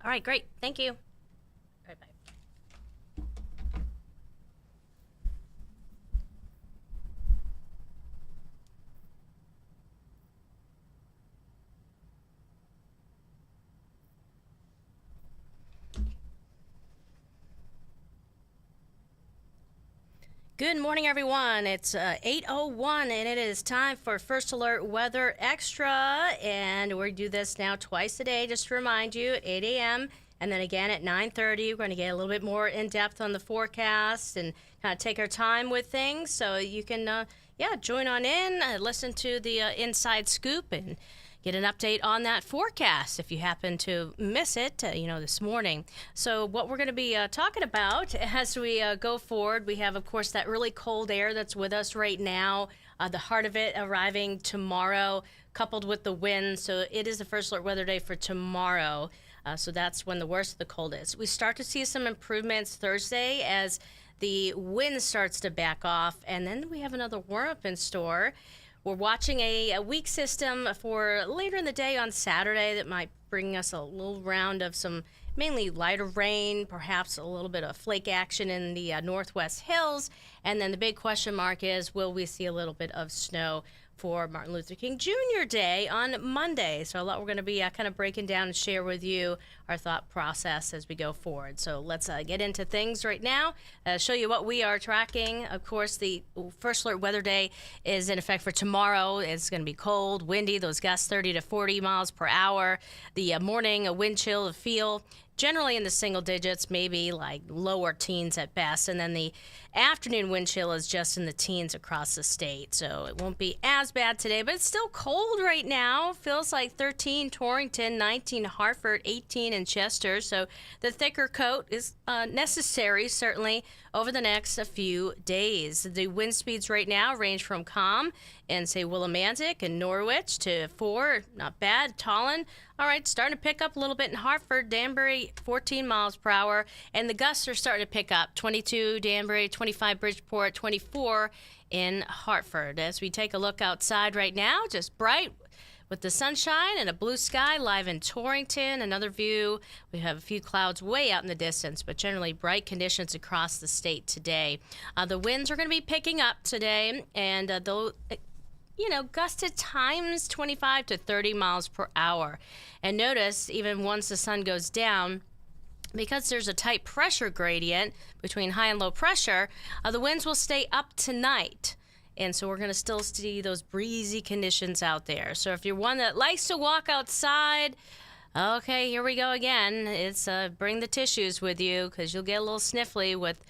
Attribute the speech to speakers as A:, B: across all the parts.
A: All right, great. Thank you. All right, bye. Good morning, everyone. It's 8:01, and it is time for First Alert Weather Extra. And we do this now twice a day, just to remind you, 8 a.m. and then again at 9:30. We're going to get a little bit more in depth on the forecast and kind of take our time with things. So you can, join on in, listen to the Inside Scoop, and get an update on that forecast if you happen to miss it, this morning. So what we're going to be talking about as we go forward, we have, of course, that really cold air that's with us right now, the heart of it arriving tomorrow, coupled with the wind. So it is the First Alert Weather Day for tomorrow. So that's when the worst of the cold is. We start to see some improvements Thursday as the wind starts to back off, and then we have another warm-up in store. We're watching a weak system for later in the day on Saturday that might bring us a little round of some mainly lighter rain, perhaps a little bit of flake action in the northwest hills. And then the big question mark is, will we see a little bit of snow for Martin Luther King Jr. Day on Monday? So a lot we're going to be kind of breaking down and share with you our thought process as we go forward. So let's get into things right now, show you what we are tracking. Of course, the First Alert Weather Day is in effect for tomorrow. It's going to be cold, windy, those gusts 30 to 40 miles per hour. The morning, a wind chill to feel generally in the single digits, maybe like lower teens at best. And then the afternoon wind chill is just in the teens across the state. So it won't be as bad today, but it's still cold right now. Feels like 13 Torrington, 19 Hartford, 18 in Chester. So the thicker coat is necessary, certainly, over the next few days. The wind speeds right now range from calm in, say, Willimantic and Norwich to 4, not bad. Tallinn, all right, starting to pick up a little bit in Hartford. Danbury, 14 miles per hour. And the gusts are starting to pick up. 22 Danbury, 25 Bridgeport, 24 in Hartford. As we take a look outside right now, just bright with the sunshine and a blue sky live in Torrington. Another view, we have a few clouds way out in the distance, but generally bright conditions across the state today. The winds are going to be picking up today, and they'll gust at times 25 to 30 miles per hour. And notice, even once the sun goes down, because there's a tight pressure gradient between high and low pressure, the winds will stay up tonight. And so we're going to still see those breezy conditions out there. So if you're one that likes to walk outside, okay, here we go again. It's bring the tissues with you, because you'll get a little sniffly with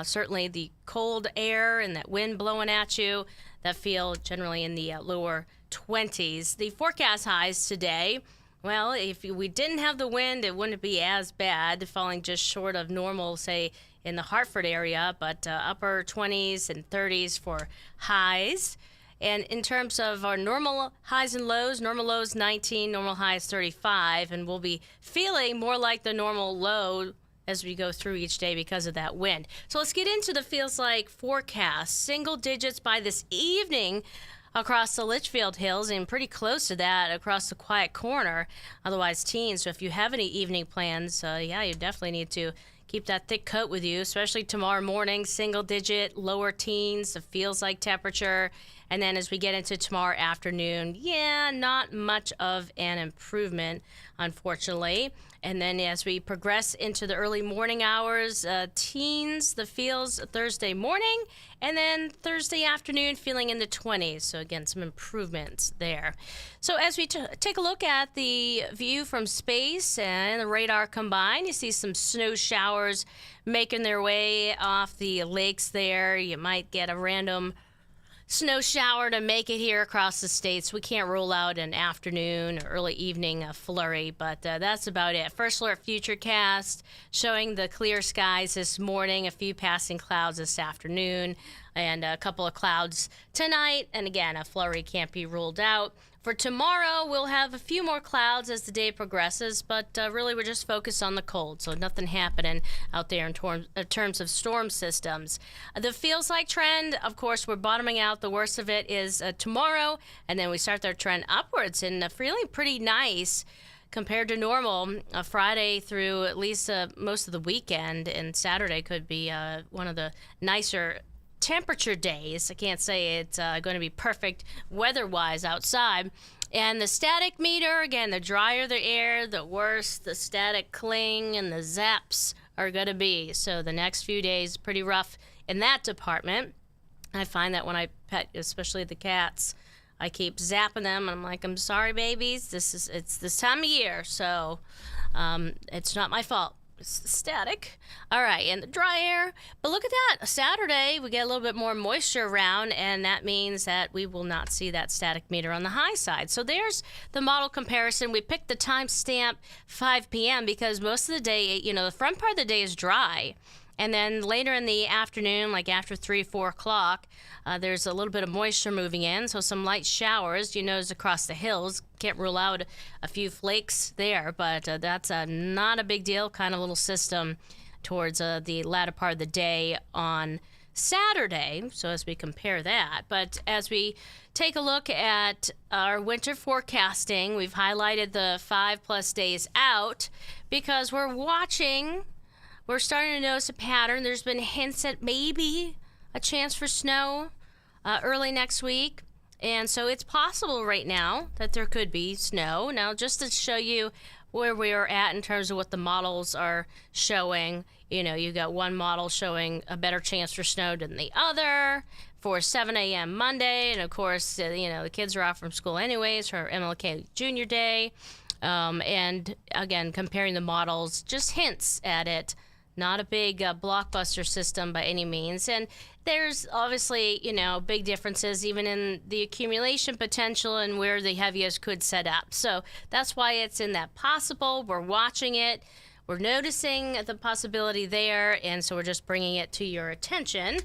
A: certainly the cold air and that wind blowing at you that feel generally in the lower 20s. The forecast highs today, well, if we didn't have the wind, it wouldn't be as bad, falling just short of normal, say, in the Hartford area, but upper 20s and 30s for highs. And in terms of our normal highs and lows, normal lows 19, normal highs 35, and we'll be feeling more like the normal low as we go through each day because of that wind. So let's get into the feels like forecast. Single digits by this evening across the Litchfield Hills, and pretty close to that across the Quiet Corner, otherwise teens. So if you have any evening plans, you definitely need to keep that thick coat with you, especially tomorrow morning, single digit, lower teens, it feels like temperature. And then as we get into tomorrow afternoon, not much of an improvement, unfortunately. And then as we progress into the early morning hours, teens, the feels Thursday morning, and then Thursday afternoon feeling in the 20s. So again, some improvements there. So as we take a look at the view from space and the radar combined, you see some snow showers making their way off the lakes there. You might get a random snow shower to make it here across the states. We can't rule out an afternoon or early evening flurry, but that's about it. First Alert Futurecast showing the clear skies this morning, a few passing clouds this afternoon, and a couple of clouds tonight. And again, a flurry can't be ruled out. For tomorrow, we'll have a few more clouds as the day progresses, but really we're just focused on the cold, so nothing happening out there in terms of storm systems. The feels like trend, of course, we're bottoming out. The worst of it is tomorrow, and then we start our trend upwards and feeling pretty nice compared to normal. Friday through at least most of the weekend, and Saturday could be one of the nicer temperature days. I can't say it's going to be perfect weather-wise outside. And the static meter, again, the drier the air, the worse the static cling and the zaps are going to be. So the next few days, pretty rough in that department. I find that when I pet, especially the cats, I keep zapping them. I'm like, I'm sorry, babies. It's this time of year, so it's not my fault. It's static. All right, and the dry air. But look at that. Saturday, we get a little bit more moisture around, and that means that we will not see that static meter on the high side. So there's the model comparison. We picked the timestamp 5 p.m. because most of the day, the front part of the day is dry. And then later in the afternoon, like after 3, 4 o'clock, there's a little bit of moisture moving in. So some light showers, across the hills. Can't rule out a few flakes there, but that's not a big deal. Kind of little system towards the latter part of the day on Saturday. So as we compare that. But as we take a look at our winter forecasting, we've highlighted the 5+ days out because we're starting to notice a pattern. There's been hints at maybe a chance for snow early next week. And so it's possible right now that there could be snow. Now, just to show you where we are at in terms of what the models are showing, you got one model showing a better chance for snow than the other for 7 a.m. Monday. And, of course, the kids are off from school anyways for MLK Junior Day. And, again, comparing the models, just hints at it. Not a big blockbuster system by any means. And there's obviously, big differences even in the accumulation potential and where the heaviest could set up. So that's why it's in that possible. We're watching it. We're noticing the possibility there. And so we're just bringing it to your attention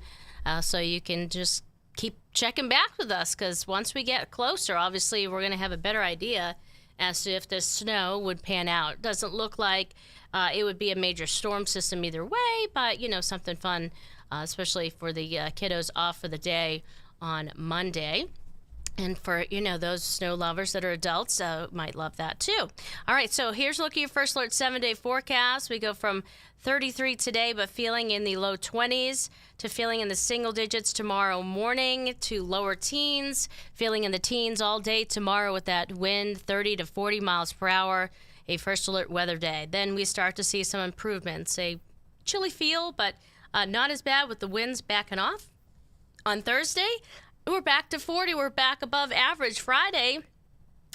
A: so you can just keep checking back with us, because once we get closer, obviously, we're going to have a better idea as to if the snow would pan out. It doesn't look like it would be a major storm system either way, but, something fun, especially for the kiddos off for the day on Monday. And for, those snow lovers that are adults might love that too. All right, so here's a look at your First Alert 7-day forecast. We go from 33 today, but feeling in the low 20s, to feeling in the single digits tomorrow morning, to lower teens, feeling in the teens all day tomorrow with that wind 30 to 40 miles per hour, a First Alert weather day. Then we start to see some improvements, a chilly feel, but not as bad with the winds backing off. On Thursday, we're back to 40. We're back above average. Friday,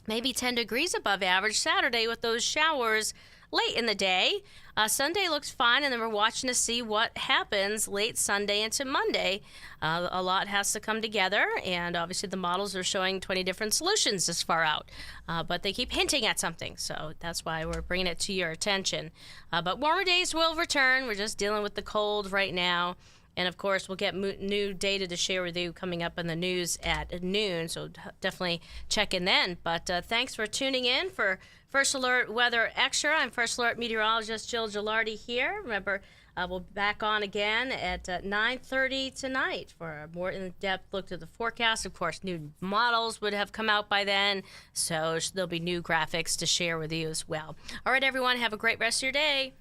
A: maybe 10 degrees above average. Saturday with those showers late in the day. Sunday looks fine, and then we're watching to see what happens late Sunday into Monday. A lot has to come together, and obviously the models are showing 20 different solutions this far out. But they keep hinting at something, so that's why we're bringing it to your attention. But warmer days will return. We're just dealing with the cold right now. And, of course, we'll get new data to share with you coming up in the news at noon, so definitely check in then. But thanks for tuning in for First Alert Weather Extra. I'm First Alert Meteorologist Jill Gilardi here. Remember, we'll be back on again at 9:30 tonight for a more in-depth look at the forecast. Of course, new models would have come out by then, so there'll be new graphics to share with you as well. All right, everyone, have a great rest of your day.